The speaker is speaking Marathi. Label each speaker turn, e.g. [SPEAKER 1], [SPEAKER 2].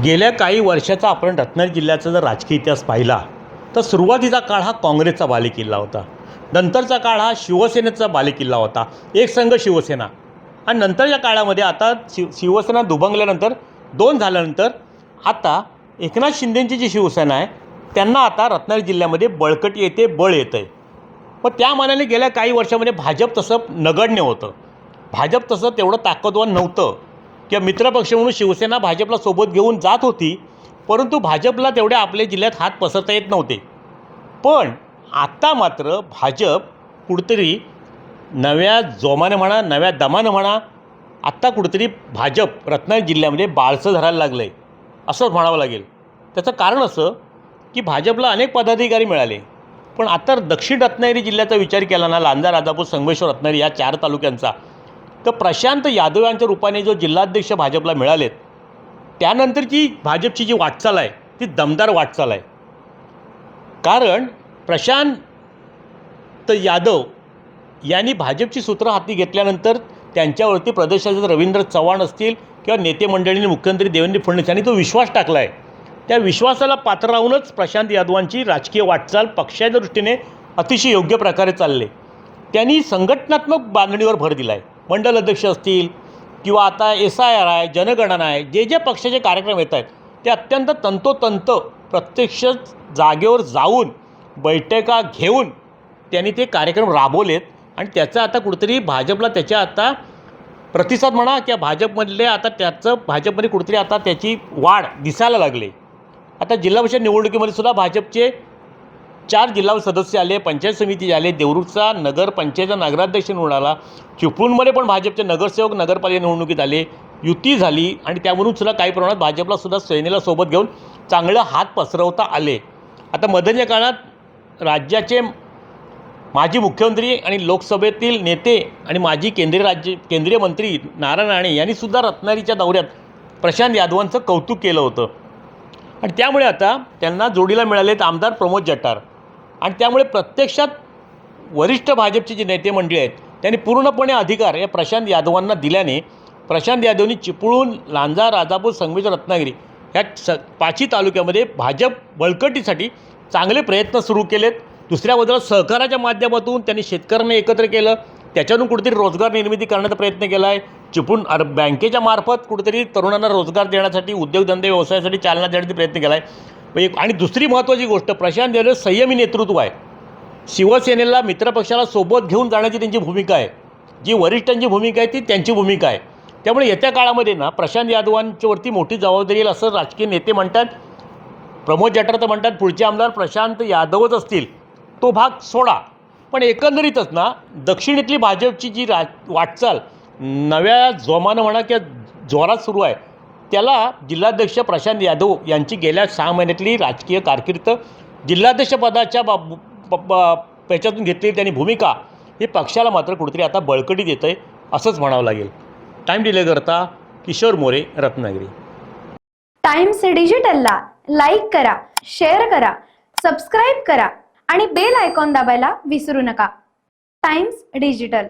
[SPEAKER 1] गेल्या काही वर्षाचा आपण रत्नागिरी जिल्ह्याचा जर राजकीय इतिहास पाहिला तर सुरुवातीचा काळ हा काँग्रेसचा बालेकिल्ला होता. नंतरचा काळ हा शिवसेनेचा बालेकिल्ला होता, एक संघ शिवसेना. आणि नंतरच्या काळामध्ये आता शिवसेना दुभंगल्यानंतर दोन झाल्यानंतर आता एकनाथ शिंदेंची जी शिवसेना आहे त्यांना आता रत्नागिरी जिल्ह्यामध्ये बळकटी येते, बळ येतं आहे. पण त्या मानाने गेल्या काही वर्षामध्ये भाजप तसं नगण्य होतं. भाजप तसं तेवढं ताकदवान नव्हतं किंवा मित्रपक्ष म्हणून शिवसेना भाजपला सोबत घेऊन जात होती, परंतु भाजपला तेवढे आपल्या जिल्ह्यात हात पसरता येत नव्हते. पण आता मात्र भाजप कुठेतरी नव्या जोमानं म्हणा, नव्या दमानं म्हणा, आत्ता कुठेतरी भाजप रत्नागिरी जिल्ह्यामध्ये बाळसं धरायला लागलं आहे असंच म्हणावं लागेल. त्याचं कारण असं की भाजपला अनेक पदाधिकारी मिळाले, पण आता दक्षिण रत्नागिरी जिल्ह्याचा विचार केला ना, लांजा, राजापूर, संगमेश्वर, रत्नागिरी या 4 तालुक्यांचा, तर प्रशांत यादव यांच्या रूपाने जो जिल्हाध्यक्ष भाजपला मिळालेत त्यानंतरची भाजपची जी वाटचाल आहे ती दमदार वाटचाल आहे. कारण प्रशांत यादव यांनी भाजपची सूत्र हाती घेतल्यानंतर त्यांच्यावरती प्रदेशाचे रवींद्र चव्हाण असतील किंवा नेते मंडळींनी, मुख्यमंत्री देवेंद्र फडणवीस यांनी तो विश्वास टाकला आहे. त्या विश्वासाला पात्र राहूनच प्रशांत यादवांची राजकीय वाटचाल पक्षाच्या दृष्टीने अतिशय योग्य प्रकारे चालले. त्यांनी संघटनात्मक बांधणीवर भर दिला आहे. मंडल अध्यक्ष असतील किंवा आता SIR आहे, जनगणना आहे, जे जे पक्षाचे कार्यक्रम येत आहेत ते अत्यंत तंतोतंत प्रत्यक्ष जागेवर जाऊन बैठका घेऊन त्यांनी ते कार्यक्रम राबवलेत. आणि त्याचा आता कुठेतरी भाजपला त्याच्या आता प्रतिसाद म्हणा किंवा भाजपमधले आता त्याचं भाजपमध्ये कुठेतरी आता त्याची वाढ दिसायला लागली. आता जिल्हा परिषद निवडणुकीमध्ये सुद्धा भाजपचे 4 जिल्हा सदस्य आले, पंचायत समिती आले, देवरूखचा नगरपंचायतचा नगराध्यक्ष निवडून आला, चिपळूणमध्ये पण भाजपचे नगरसेवक नगरपालिका निवडणुकीत आले, युती झाली आणि त्यावरून सुद्धा काही प्रमाणात भाजपला सुद्धा सेनेला सोबत घेऊन चांगलं हात पसरवता आले. आता मध्यंतरीच्या काळात राज्याचे माजी मुख्यमंत्री आणि लोकसभेतील नेते आणि माजी केंद्रीय मंत्री नारायण राणे यांनीसुद्धा रत्नागिरीच्या दौऱ्यात प्रशांत यादवांचं कौतुक केलं होतं. आणि त्यामुळे आता त्यांना जोडीला मिळालेत आमदार प्रमोद जठार. आणि त्यामुळे प्रत्यक्षात वरिष्ठ भाजपचे जे नेते मंडळी आहेत त्यांनी पूर्णपणे अधिकार या प्रशांत यादवांना दिल्याने प्रशांत यादवांनी चिपळूण, लांजा, राजापूर, संगमेश्वर, रत्नागिरी ह्या 5ही तालुक्यामध्ये भाजप बळकटीसाठी चांगले प्रयत्न सुरू केलेत. दुसऱ्या बाजूला सहकाराच्या माध्यमातून त्यांनी शेतकऱ्यांना एकत्र केलं, त्याच्यातून कुठेतरी रोजगार निर्मिती करण्याचा प्रयत्न केला आहे. चिपळूण बँकेच्या मार्फत कुठेतरी तरुणांना रोजगार देण्यासाठी, उद्योगधंदे व्यवसायासाठी चालना देण्याचा प्रयत्न केला आहे. आणि दुसरी महत्त्वाची गोष्ट, प्रशांत यादव संयमी नेतृत्व आहे. शिवसेनेला मित्रपक्षाला सोबत घेऊन जाण्याची त्यांची भूमिका आहे, जी वरिष्ठांची भूमिका आहे ती त्यांची भूमिका आहे. त्यामुळे येत्या काळामध्ये ना प्रशांत यादवांच्यावरती मोठी जबाबदारी येईल असं राजकीय नेते म्हणतात. प्रमोद जठार तर म्हणतात पुढचे आमदार प्रशांत यादवच असतील, तो भाग सोडा. पण एकंदरीतच ना दक्षिणेतली भाजपची जी वाटचाल नव्या जोमानं म्हणा किंवा जोरात सुरू आहे, त्याला जिल्हाध्यक्ष प्रशांत यादव यांची गेल्या 6 महिन्यातली राजकीय कारकीर्द, जिल्हाध्यक्षपदाच्या त्याच्यातून घेतलेली त्यांनी भूमिका ही पक्षाला मात्र कुठेतरी आता बळकटी देतं आहे असंच म्हणावं लागेल. टाईम डिले करता किशोर मोरे, रत्नागिरी.
[SPEAKER 2] टाइम्स डिजिटलला लाईक करा, शेअर करा, सबस्क्राईब करा आणि बेल आयकॉन दाबायला विसरू नका. Times digital.